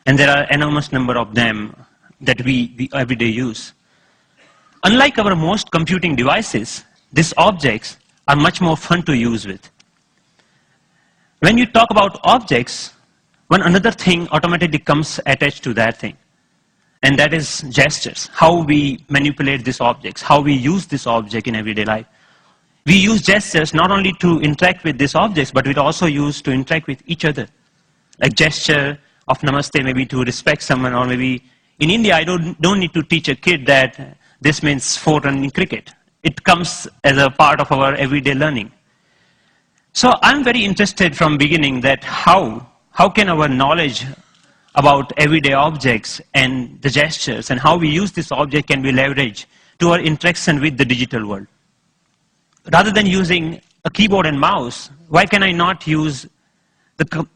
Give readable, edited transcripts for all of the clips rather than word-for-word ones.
And there are enormous number of them that we every day use. Unlike our most computing devices, these objects are much more fun to use with. When you talk about objects, one another thing automatically comes attached to that thing. And that is gestures, how we manipulate these objects, how we use this object in everyday life. We use gestures not only to interact with these objects, but we also use to interact with each other. Like gesture of namaste, maybe to respect someone, or maybe in India, I don't need to teach a kid that this means 4 run in cricket. It comes as a part of our everyday learning. So I'm very interested from beginning that how can our knowledge about everyday objects and the gestures and how we use this object can be leveraged to our interaction with the digital world. Rather than using a keyboard and mouse, why can I not use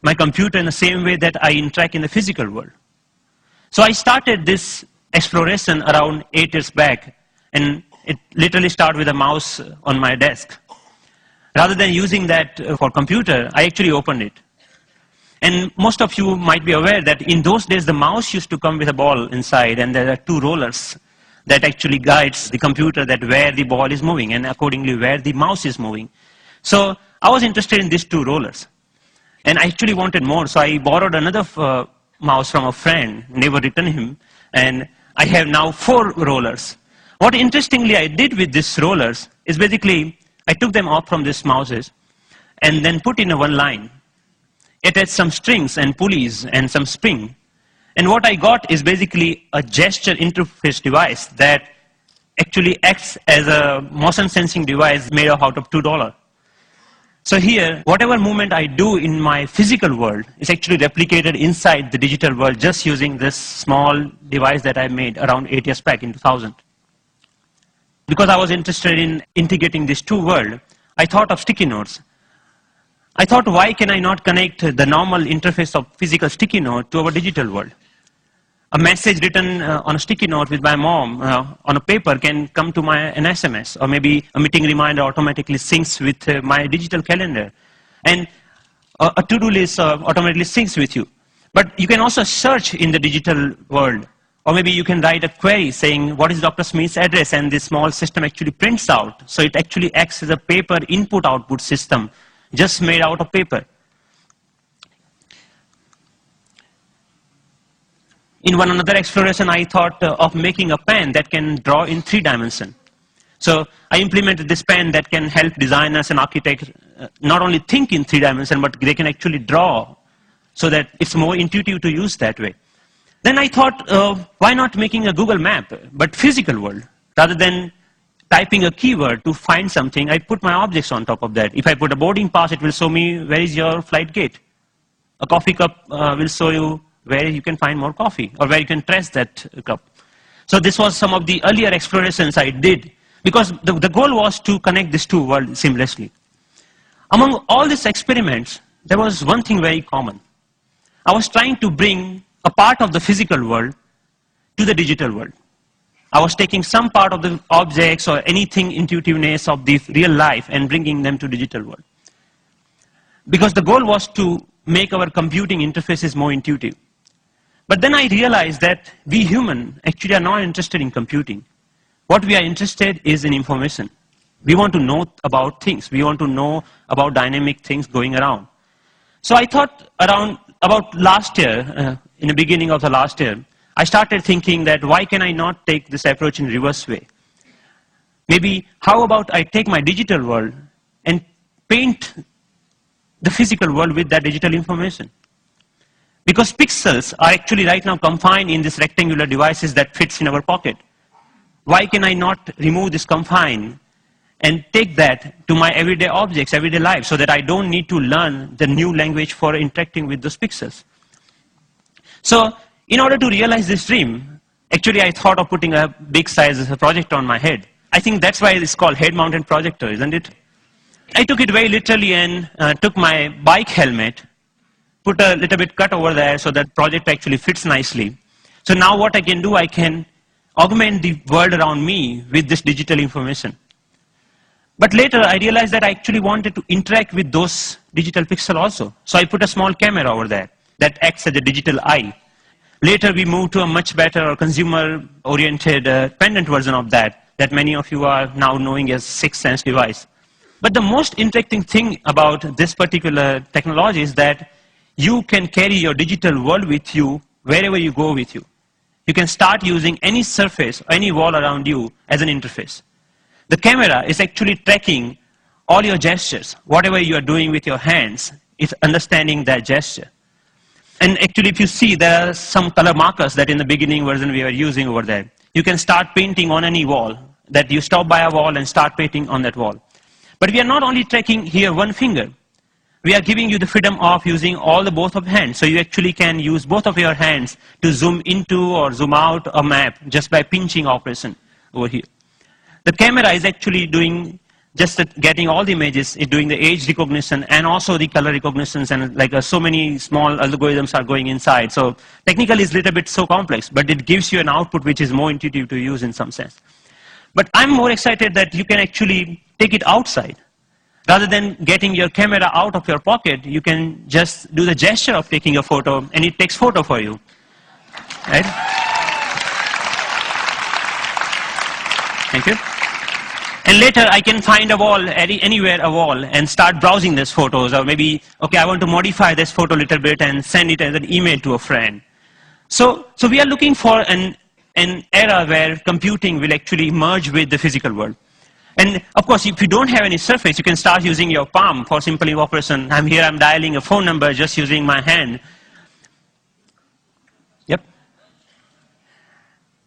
my computer in the same way that I interact in the physical world? So I started this exploration around 8 years back, and it literally started with a mouse on my desk. Rather than using that for computer, I actually opened it. And most of you might be aware that in those days, the mouse used to come with a ball inside, and there are 2 rollers that actually guides the computer that where the ball is moving, and accordingly where the mouse is moving. So I was interested in these 2 rollers. And I actually wanted more, so I borrowed another mouse from a friend, never returned him, and I have now 4 rollers. What interestingly I did with these rollers is basically, I took them off from these mouses and then put in a one line. It had some strings and pulleys and some spring. And what I got is basically a gesture interface device that actually acts as a motion sensing device made out of $2. So here, whatever movement I do in my physical world is actually replicated inside the digital world just using this small device that I made around 8 years back in 2000. Because I was interested in integrating these 2 worlds, I thought of sticky notes. I thought, why can I not connect the normal interface of physical sticky note to our digital world? A message written on a sticky note with my mom on a paper can come to an SMS, or maybe a meeting reminder automatically syncs with my digital calendar. And a to-do list automatically syncs with you. But you can also search in the digital world, or maybe you can write a query saying, what is Dr. Smith's address? And this small system actually prints out. So it actually acts as a paper input-output system, just made out of paper. In one another exploration, I thought of making a pen that can draw in 3 dimensions. So I implemented this pen that can help designers and architects not only think in 3 dimensions, but they can actually draw so that it's more intuitive to use that way. Then I thought, why not making a Google map, but physical world? Rather than typing a keyword to find something, I put my objects on top of that. If I put a boarding pass, it will show me where is your flight gate. A coffee cup will show you where you can find more coffee, or where you can trace that cup. So this was some of the earlier explorations I did, because the goal was to connect these 2 worlds seamlessly. Among all these experiments, there was one thing very common. I was trying to bring a part of the physical world to the digital world. I was taking some part of the objects or anything intuitiveness of the real life and bringing them to digital world. Because the goal was to make our computing interfaces more intuitive. But then I realized that we humans actually are not interested in computing. What we are interested is in information. We want to know about things. We want to know about dynamic things going around. So I thought about last year, in the beginning of the last year, I started thinking that why can I not take this approach in reverse way? Maybe how about I take my digital world and paint the physical world with that digital information? Because pixels are actually right now confined in these rectangular devices that fits in our pocket. Why can I not remove this confine and take that to my everyday objects, everyday life, so that I don't need to learn the new language for interacting with those pixels? So in order to realize this dream, actually I thought of putting a big size projector on my head. I think that's why it's called head-mounted projector, isn't it? I took it very literally and took my bike helmet, put a little bit cut over there so that project actually fits nicely. So now what I can do, I can augment the world around me with this digital information. But later I realized that I actually wanted to interact with those digital pixels also. So I put a small camera over there that acts as a digital eye. Later, we moved to a much better or consumer-oriented pendant version of that many of you are now knowing as sixth sense device. But the most interesting thing about this particular technology is that you can carry your digital world with you wherever you go with you. You can start using any surface, any wall around you as an interface. The camera is actually tracking all your gestures. Whatever you are doing with your hands, it's understanding that gesture. And actually, if you see, there are some color markers that in the beginning version we were using over there. You can start painting on any wall, that you stop by a wall and start painting on that wall. But we are not only tracking here one finger. We are giving you the freedom of using both of hands. So you actually can use both of your hands to zoom into or zoom out a map just by pinching operation over here. The camera is actually doing getting all the images, it's doing the age recognition and also the color recognitions, and so many small algorithms are going inside. So technically it's a little bit so complex, but it gives you an output which is more intuitive to use in some sense. But I'm more excited that you can actually take it outside. Rather than getting your camera out of your pocket, you can just do the gesture of taking a photo and it takes photo for you. Right? Thank you. And later I can find a wall, anywhere a wall, and start browsing these photos. Or maybe, okay, I want to modify this photo a little bit and send it as an email to a friend. So we are looking for an era where computing will actually merge with the physical world. And of course, if you don't have any surface, you can start using your palm for simple operation. I'm here, I'm dialing a phone number just using my hand. Yep.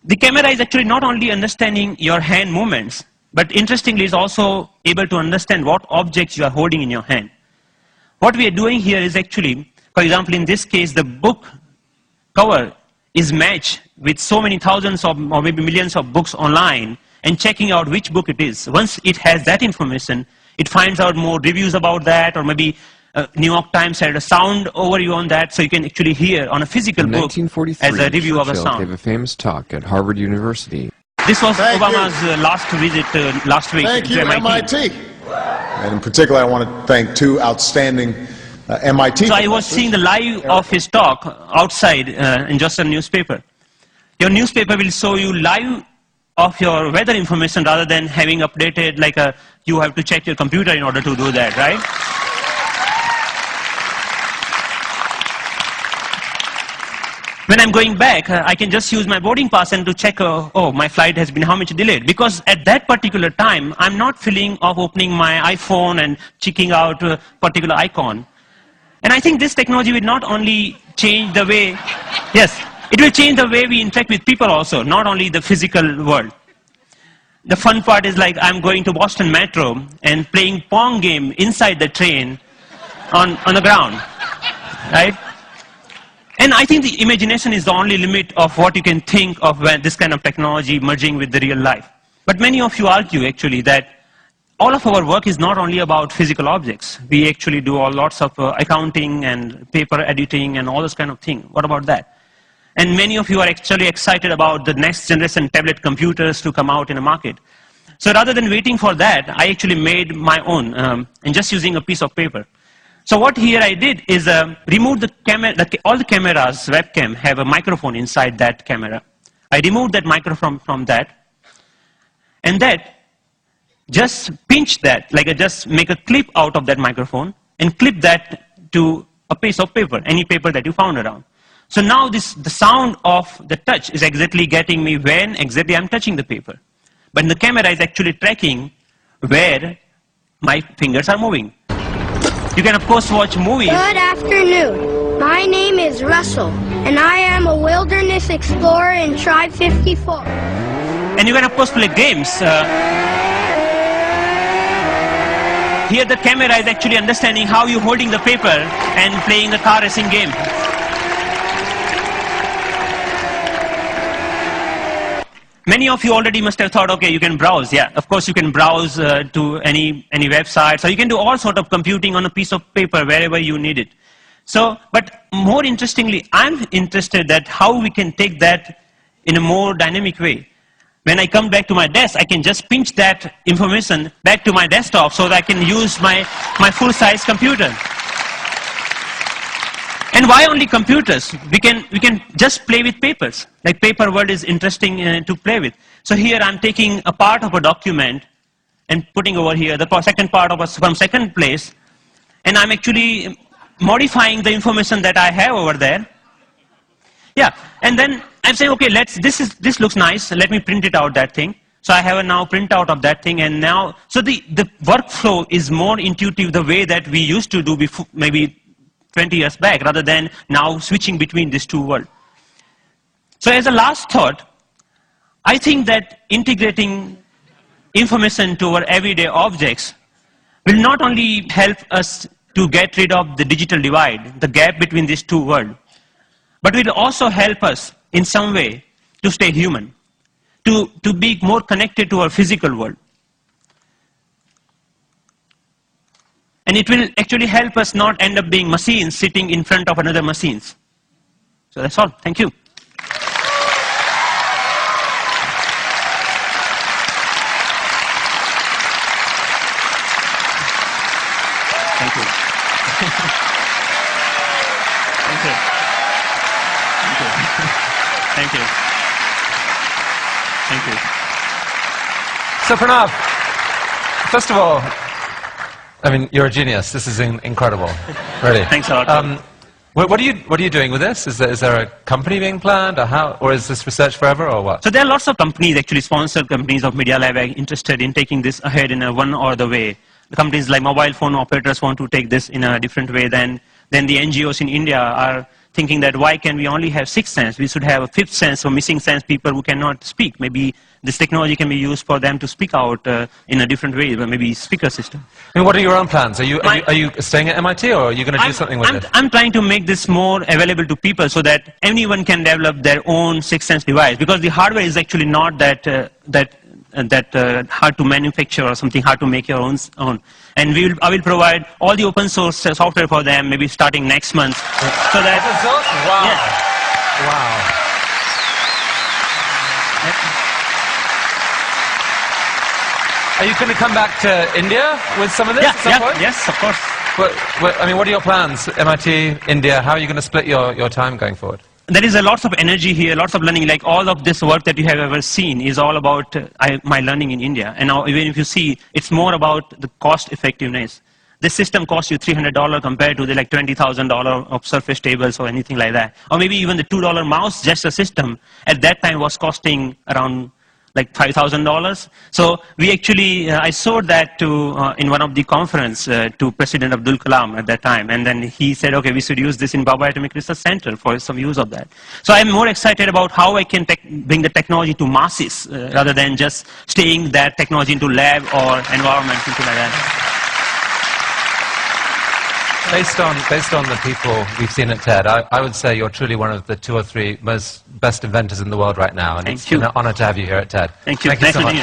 The camera is actually not only understanding your hand movements, but interestingly, it's also able to understand what objects you are holding in your hand. What we are doing here is actually, for example, in this case, the book cover is matched with so many thousands or maybe millions of books online, and checking out which book it is. Once it has that information, it finds out more reviews about that, or maybe New York Times had a sound overview on that, so you can actually hear on a physical book as a review of a sound. Gave a famous talk at Harvard University. This was Obama's last visit last week to MIT. And in particular, I want to thank two outstanding MIT So I was seeing the live of his talk outside in just a newspaper. Your newspaper will show you live of your weather information rather than having updated you have to check your computer in order to do that, right? When I'm going back, I can just use my boarding pass and to check, oh, my flight has been how much delayed. Because at that particular time, I'm not feeling of opening my iPhone and checking out a particular icon. And I think this technology will not only change the way, yes, it will change the way we interact with people also, not only the physical world. The fun part is I'm going to Boston Metro and playing Pong game inside the train on the ground, right? And I think the imagination is the only limit of what you can think of when this kind of technology merging with the real life. But many of you argue actually that all of our work is not only about physical objects. We actually do lots of accounting and paper editing and all this kind of thing. What about that? And many of you are actually excited about the next generation tablet computers to come out in the market. So rather than waiting for that, I actually made my own and just using a piece of paper. So what here I did is remove the camera. All the cameras, webcam, have a microphone inside that camera. I removed that microphone from that, and that just pinch that, I just make a clip out of that microphone and clip that to a piece of paper, any paper that you found around. So now the sound of the touch is exactly getting me when exactly I'm touching the paper. But the camera is actually tracking where my fingers are moving. You can, of course, watch movies. Good afternoon. My name is Russell, and I am a wilderness explorer in Tribe 54. And you can, of course, play games. Here the camera is actually understanding how you're holding the paper and playing a car racing game. Many of you already must have thought, okay, you can browse. Yeah, of course you can browse to any website. So you can do all sort of computing on a piece of paper wherever you need it. So, but more interestingly, I'm interested that how we can take that in a more dynamic way. When I come back to my desk, I can just pinch that information back to my desktop so that I can use my full-size computer. And why only computers? We can just play with papers. Like paper world is interesting to play with. So here I'm taking a part of a document and putting over here the second part of from second place, and I'm actually modifying the information that I have over there. Yeah, and then I'm saying, okay, this looks nice. Let me print it out, that thing. So I have a now printout of that thing, and now, so the workflow is more intuitive the way that we used to do before, maybe 20 years back, rather than now switching between these two worlds. So as a last thought, I think that integrating information to our everyday objects will not only help us to get rid of the digital divide, the gap between these two worlds, but will also help us in some way to stay human, to be more connected to our physical world. And it will actually help us not end up being machines sitting in front of another machines. So that's all. Thank you. Thank you. Thank you. Thank you. Thank you. Thank you. So Pranav, first of all, I mean, you're a genius. This is incredible, really. Thanks a lot. What are you doing with this? Is there a company being planned, or is this research forever, or what? So there are lots of companies, actually sponsored companies of Media Lab, are interested in taking this ahead in a one or the way. The companies like mobile phone operators want to take this in a different way than the NGOs in India are thinking that why can we only have sixth sense? We should have a fifth sense for missing sense people who cannot speak. Maybe this technology can be used for them to speak out in a different way, maybe speaker system. I mean, what are your own plans? Are you staying at MIT, or are you going to do something with it? I'm trying to make this more available to people so that anyone can develop their own sixth sense device, because the hardware is actually not that hard to manufacture or something hard to make your own. And I will provide all the open source software for them, maybe starting next month. So that Wow. Yeah. Wow. Are you going to come back to India with some of this at some point? Yes, of course. I mean, what are your plans? MIT, India, how are you going to split your time going forward? There is a lots of energy here, lots of learning. Like all of this work that you have ever seen is all about my learning in India. And now even if you see, it's more about the cost effectiveness. This system costs you $300 compared to the like $20,000 of Surface tables or anything like that. Or maybe even the $2 mouse, just a system, at that time was costing around like $5,000. So we actually, I showed that to in one of the conference to President Abdul Kalam at that time, and then he said, okay, we should use this in Baba Atomic Research Center for some use of that. So I'm more excited about how I can bring the technology to masses rather than just staying that technology into lab or environment, something like that. Based on the people we've seen at TED, I would say you're truly one of the 2 or 3 best inventors in the world right now, and Thank it's you. an honor to have you here at TED. Thank you. Thank you so Nice much. meeting you.